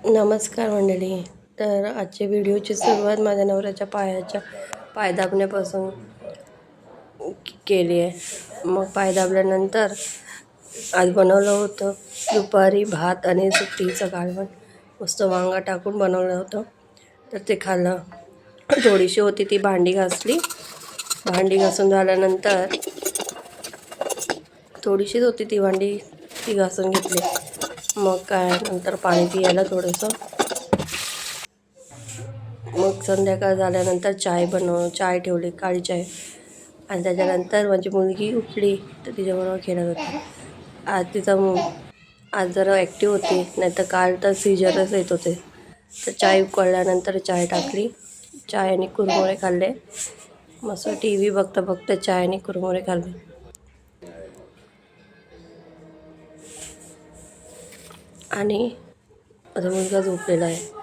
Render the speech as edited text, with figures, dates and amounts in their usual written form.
नमस्कार मंडळी. तर आजच्या व्हिडिओची सुरुवात माझ्या नवऱ्याच्या पाय दाबण्यापासून केली आहे. मग पाय दाबल्यानंतर आज बनवलं होतं दुपारी भात आणि सुट्टीचं कालवण. मस्त वांगा टाकून बनवलं होतं, तर ते खाल्लं. थोडीशी होती ती भांडी घासली. भांडी घासून झाल्यानंतर थोडीशीच होती ती भांडी, ती घासून घेतली. मग काय नंतर पाणी पियाला थोडंसं. मग संध्याकाळ झाल्यानंतर चाय ठेवली, काळी चाय. आणि त्याच्यानंतर माझी मुलगी उठली तर तिच्याबरोबर खेळत होती. आज जरा ॲक्टिव्ह होती, नाहीतर काल तर सीजरच येत होते. तर चाय उकळल्यानंतर चाय टाकली. चाय आणि कुरमुरे खाल्ले. मस्त टी व्ही बघता बघता चाय आणि कुरमुरे खाल्ले. आणि माझा मुलगा झोपलेला आहे.